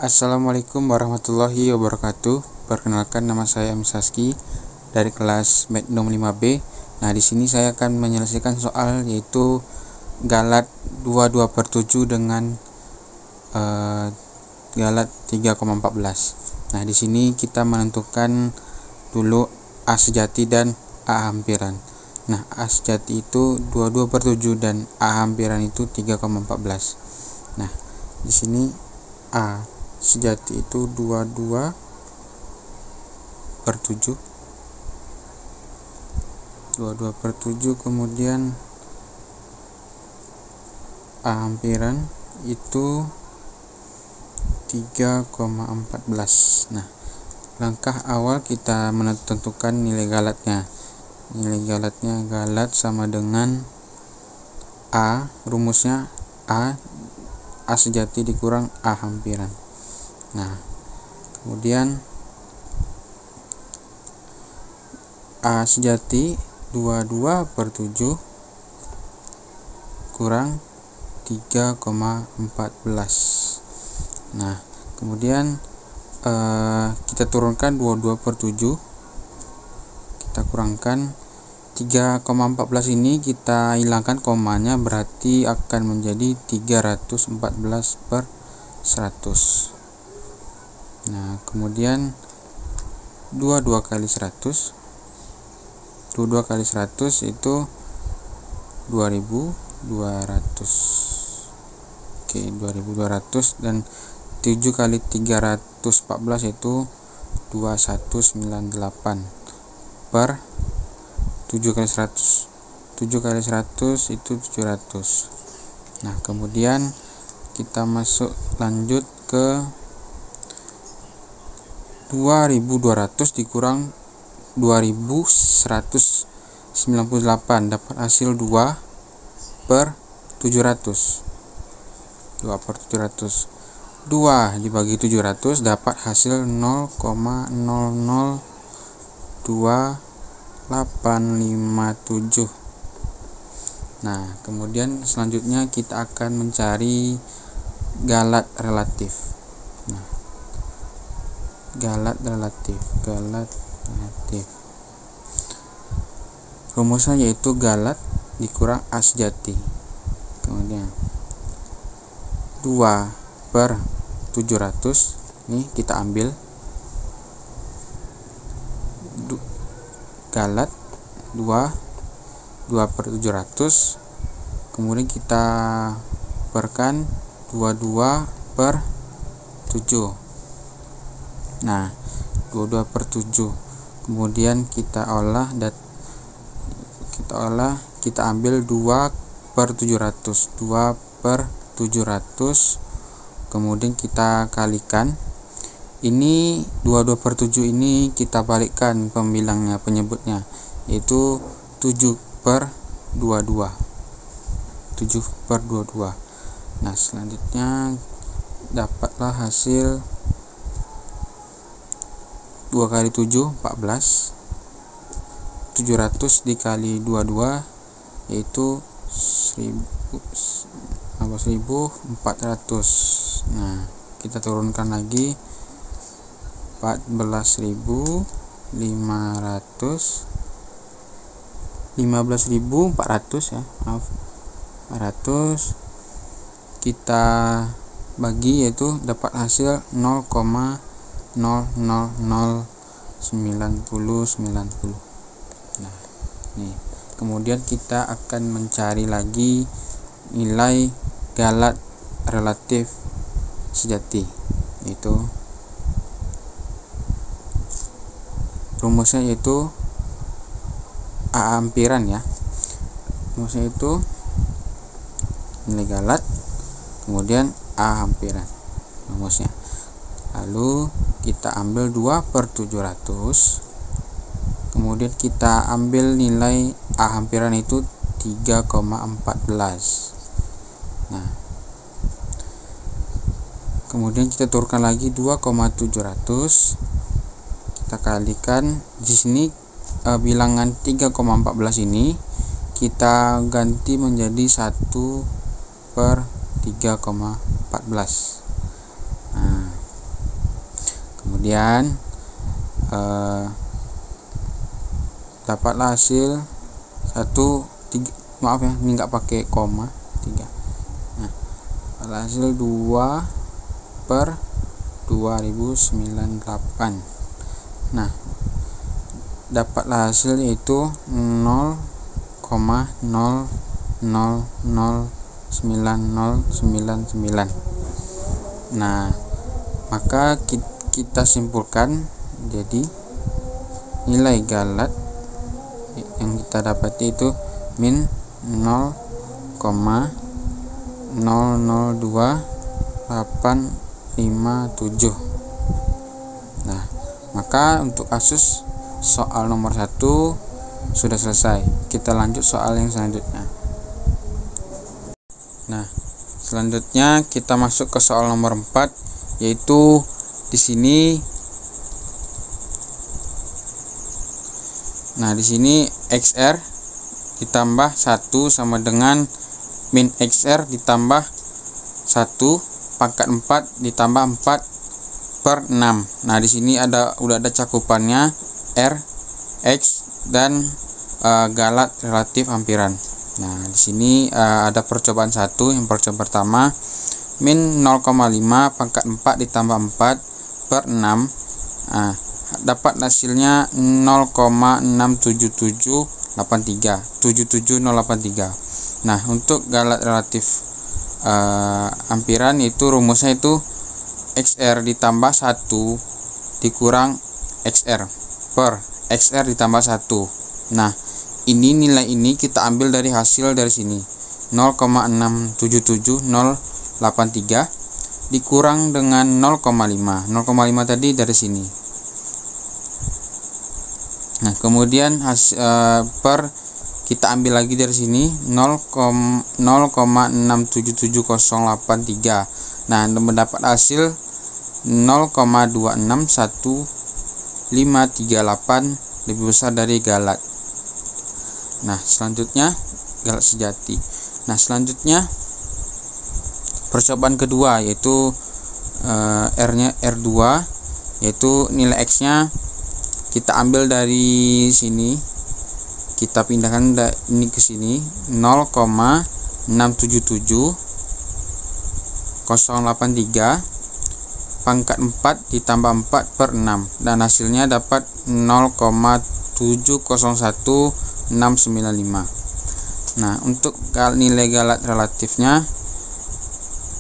Assalamualaikum warahmatullahi wabarakatuh. Perkenalkan, nama saya Misaski dari kelas Magnum 5B. Nah, di sini saya akan menyelesaikan soal yaitu galat 22/7 dengan galat 3,14. Nah, di sini kita menentukan dulu A sejati dan A hampiran. Nah, A sejati itu 22/7 dan A hampiran itu 3,14. Nah, di sini A sejati itu 22/7, kemudian A hampiran itu 3,14. Nah, langkah awal kita menentukan nilai galatnya. Galat sama dengan A, rumusnya A sejati dikurang A hampiran. Nah, kemudian A sejati 22/7 kurang 3,14. Nah, kemudian kita turunkan 22/7, kita kurangkan 3,14 ini kita hilangkan komanya, berarti akan menjadi 314/100. Nah, kemudian 22 kali 100 itu 2200. Oke, 2200, dan 7 kali 314 itu 2198 per 7 kali 100. 7 kali 100 itu 700. Nah, kemudian kita masuk lanjut ke 2200 dikurang 2198, dapat hasil 2/700. 2 dibagi 700 dapat hasil 0,02857. Nah, kemudian selanjutnya kita akan mencari galat relatif. Nah, galat relatif. Rumusnya yaitu galat dikurang A sejati. Kemudian 2/700, ini kita ambil galat 2/700, kemudian kita perkan 22/7. Nah, 22/7 kemudian kita ambil 2/700, kemudian kita kalikan. Ini 22/7 ini kita balikkan pembilangnya, penyebutnya, yaitu 7/22. Nah, selanjutnya dapatlah hasil 2 kali 7 14. 700 dikali 22 yaitu 1400. Nah, kita turunkan lagi 15.400 ya, 400 kita bagi, yaitu dapat hasil 0,00090. Nah, nih, kemudian kita akan mencari lagi nilai galat relatif sejati, yaitu rumusnya yaitu A hampiran ya. Rumusnya itu nilai galat kemudian A hampiran rumusnya. Lalu kita ambil 2/700, kemudian kita ambil nilai A hampiran itu 3,14. Nah, kemudian kita turunkan lagi 2,700, kita kalikan. Di sini bilangan 3,14 ini kita ganti menjadi 1/3,14. Nah, kemudian dapatlah hasil 1, 3, maaf ya, ini nggak pakai koma, 3. Nah, hasil 2/2098. Nah, dapatlah hasil yaitu 0,009099. Nah, maka kita simpulkan, jadi nilai galat yang kita dapati itu min 0,002857. Nah, maka untuk kasus soal nomor 1 sudah selesai. Kita lanjut soal yang selanjutnya. Nah, selanjutnya kita masuk ke soal nomor 4, yaitu di sini. Nah, di sini XR ditambah 1 sama dengan min XR ditambah 1 pangkat 4 ditambah 4/6. Nah, di sini udah ada cakupannya R, X dan galat relatif hampiran. Nah, di sini ada percobaan 1. Yang percobaan pertama, min 0,5 pangkat 4 ditambah 4/6. Nah, dapat hasilnya 0,67783. Nah, untuk galat relatif hampiran itu rumusnya itu XR ditambah 1 dikurang XR per XR ditambah 1. Nah, ini nilai ini kita ambil dari hasil dari sini, 0,67783 dikurang dengan 0,5. 0,5 tadi dari sini. Nah, kemudian per kita ambil lagi dari sini 0,67783. Nah, mendapat hasil 0,261538 lebih besar dari galat. Nah, selanjutnya galat sejati. Nah, selanjutnya percobaan kedua, yaitu R-nya R2, yaitu nilai X-nya kita ambil dari sini, kita pindahkan ini ke sini, 0,677083 pangkat 4 ditambah 4/6, dan hasilnya dapat 0,701695. Nah, untuk nilai galat relatifnya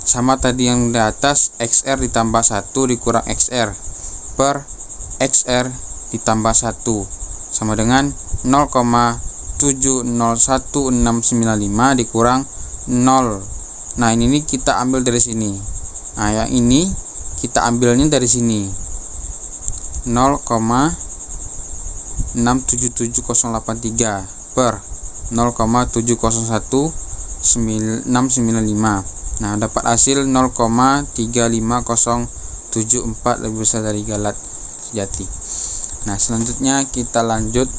sama tadi yang di atas, XR ditambah 1 dikurang XR per XR ditambah 1 sama dengan 0,701695 dikurang 0. Nah, ini kita ambil dari sini. Nah, yang ini kita ambilnya dari sini, 0,677083 per 0,701695. Nah, dapat hasil 0,35074 lebih besar dari galat sejati. Nah, selanjutnya kita lanjut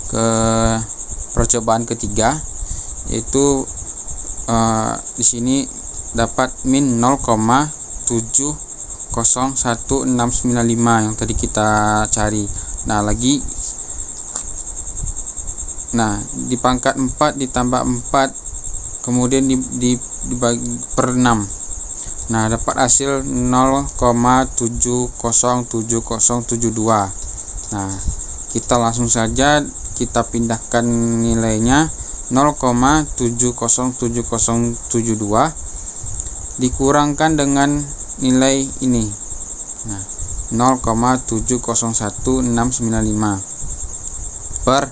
ke percobaan ketiga, yaitu di sini dapat min 0,701695 yang tadi kita cari. Nah, di pangkat 4 ditambah 4 kemudian dibagi per 6. Nah, dapat hasil 0,707072. Nah, kita langsung saja kita pindahkan nilainya, 0,707072 dikurangkan dengan nilai ini. Nah, 0,701695 per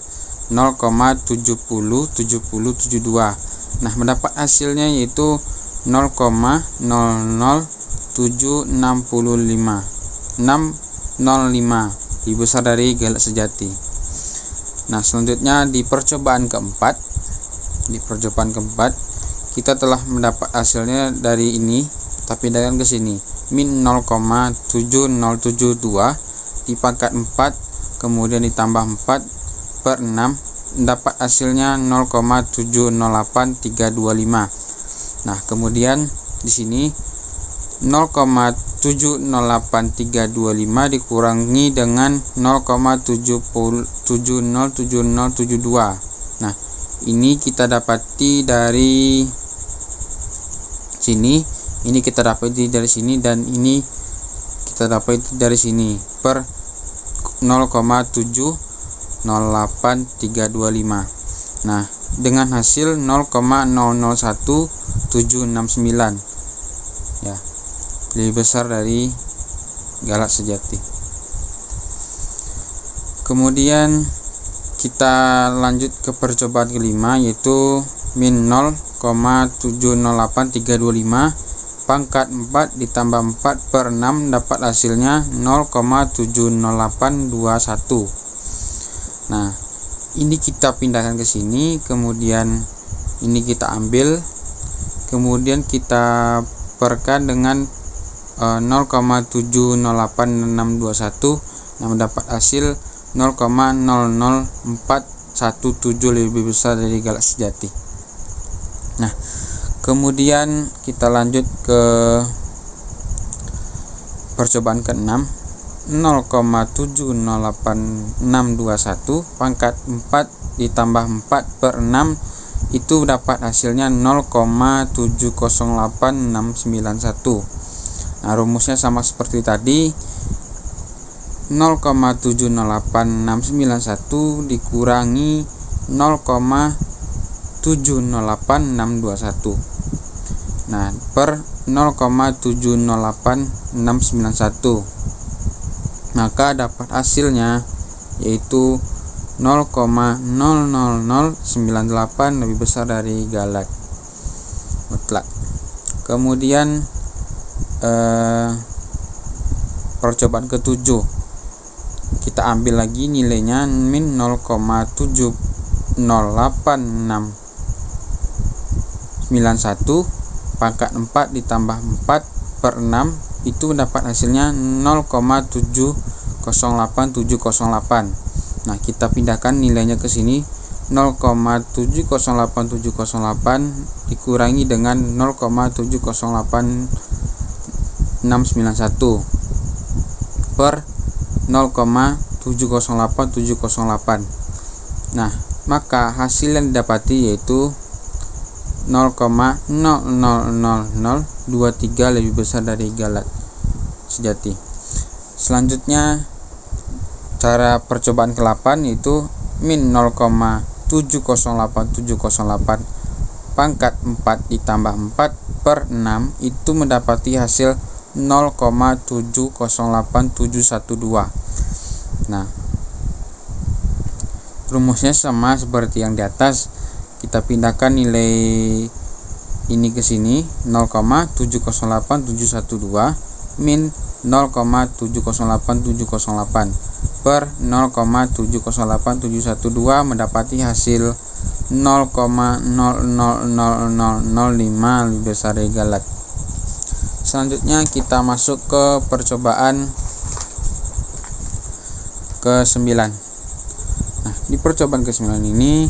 0,707072. Nah, mendapat hasilnya yaitu 0,00765 lebih besar dari galat sejati. Nah, selanjutnya di percobaan keempat, kita telah mendapat hasilnya dari ini, tapi dengan ke sini, min 0,7072 di pangkat 4 kemudian ditambah 4/6, mendapat hasilnya 0,708325. Nah, kemudian di sini 0,708325 708.325 dikurangi dengan 0,707072. Nah, ini kita dapati dari sini, ini kita dapati dari sini, dan ini kita dapati dari sini per 0,708325. Nah, dengan hasil 0,001769 ya, lebih besar dari galak sejati. Kemudian kita lanjut ke percobaan kelima, yaitu min 0,708325 pangkat 4 ditambah 4 per 6 dapat hasilnya 0,70821. Nah, ini kita pindahkan ke sini, kemudian ini kita ambil, kemudian kita perkan dengan 0,708621 yang mendapat hasil 0,00417, lebih besar dari galak sejati. Nah, kemudian kita lanjut ke percobaan ke-6, 0,708621 pangkat 4 ditambah 4 per 6 itu dapat hasilnya 0,708691. Nah, rumusnya sama seperti tadi, 0,708691 dikurangi 0,708621. Nah, per 0,708691, maka dapat hasilnya yaitu 0,00098, lebih besar dari galak mutlak. Kemudian percobaan ke-7, kita ambil lagi nilainya min 0,70891 pangkat 4 ditambah 4 per 6 itu dapat hasilnya 0,708708. Nah, kita pindahkan nilainya ke sini, 0,708708 dikurangi dengan 0,708691 per 0,708708. Nah, maka hasil yang didapati yaitu 0,00023, lebih besar dari galak sejati. Selanjutnya cara percobaan ke-8, yaitu min 0,708708 pangkat 4 ditambah 4 per 6 itu mendapati hasil 0,708712. Nah, rumusnya sama seperti yang di atas. Kita pindahkan nilai ini ke sini, 0,708712 min 0,708708 per 0,708712 mendapati hasil 0,000005, lebih besar dari galak. Selanjutnya kita masuk ke percobaan ke-9. Nah, di percobaan ke-9 ini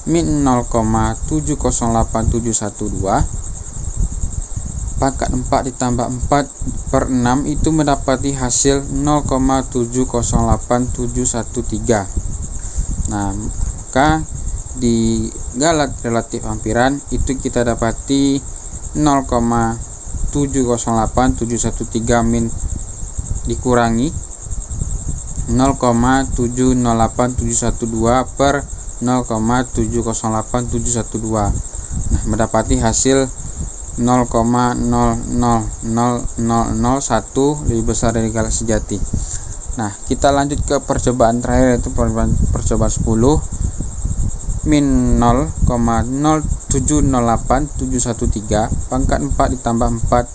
min 0,708712 pangkat 4 ditambah 4 per 6 itu mendapati hasil 0,708713. Nah, maka di galak relatif hampiran itu kita dapati 0,708713 min dikurangi 0,708712 per 0,708712. Nah, mendapati hasil 0,00001, lebih besar dari galak sejati. Nah, kita lanjut ke percobaan terakhir, yaitu percobaan 10, min 0,0708713 pangkat 4 ditambah 4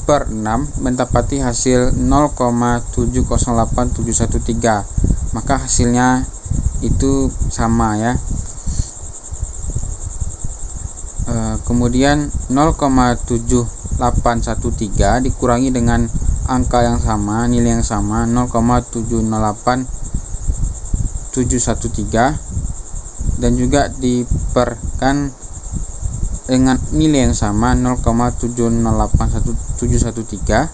per 6 mendapati hasil 0,708713. Maka hasilnya itu sama ya. Kemudian 0,7813 dikurangi dengan angka yang sama, nilai yang sama, 0,708713, dan juga diperkan dengan nilai yang sama, 0,708713,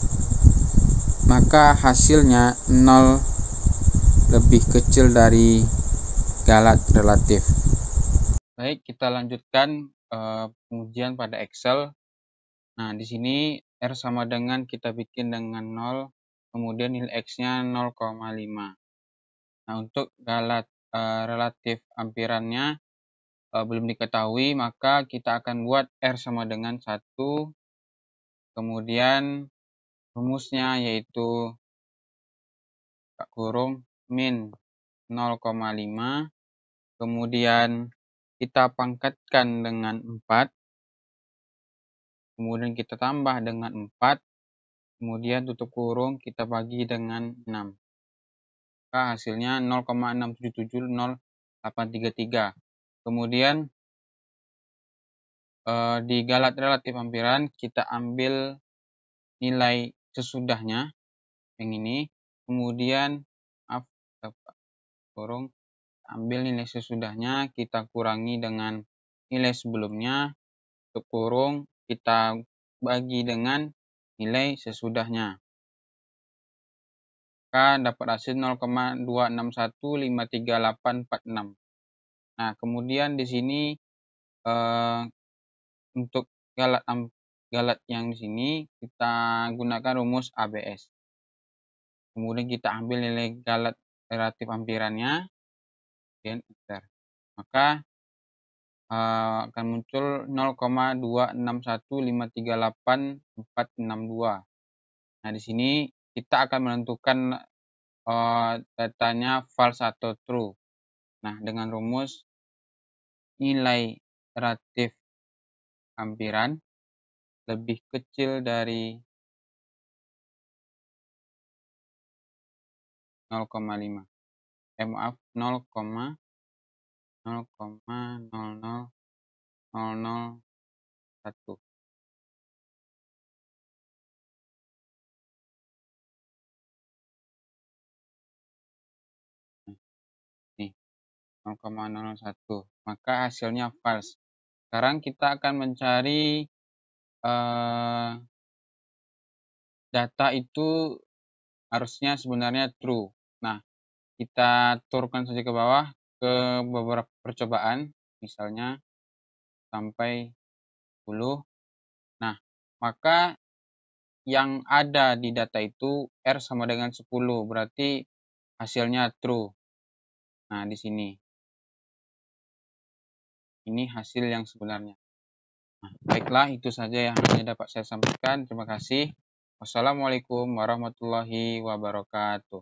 maka hasilnya 0 lebih kecil dari galat relatif. Baik, kita lanjutkan pengujian pada Excel. Nah, di sini R sama dengan kita bikin dengan 0, kemudian nilai X-nya 0,5. Nah, untuk galat relatif ampirannya belum diketahui, maka kita akan buat R sama dengan 1, kemudian rumusnya yaitu kurung min 0,5, kemudian kita pangkatkan dengan 4, kemudian kita tambah dengan 4, kemudian tutup kurung kita bagi dengan 6. Maka hasilnya 0,6770833. Kemudian di galat relatif ampiran kita ambil nilai sesudahnya yang ini, kemudian kurung ambil nilai sesudahnya kita kurangi dengan nilai sebelumnya, tutup kurung kita bagi dengan nilai sesudahnya, maka dapat hasil 0,261538646. Nah, kemudian di sini untuk galat yang di sini kita gunakan rumus ABS. Kemudian kita ambil nilai galat relatif ampirannya, dan enter. Maka akan muncul 0,261538462. Nah, di sini kita akan menentukan datanya false atau true. Nah, dengan rumus nilai relatif ampiran lebih kecil dari 0,5. Maaf, 0,0000001. Nih, 0,001. Maka hasilnya false. Sekarang kita akan mencari data itu harusnya sebenarnya true. Nah, kita turunkan saja ke bawah ke beberapa percobaan, misalnya sampai 10. Nah, maka yang ada di data itu R sama dengan 10, berarti hasilnya true. Nah, di sini. Ini hasil yang sebenarnya. Nah, baiklah, itu saja yang dapat saya sampaikan. Terima kasih. Wassalamualaikum warahmatullahi wabarakatuh.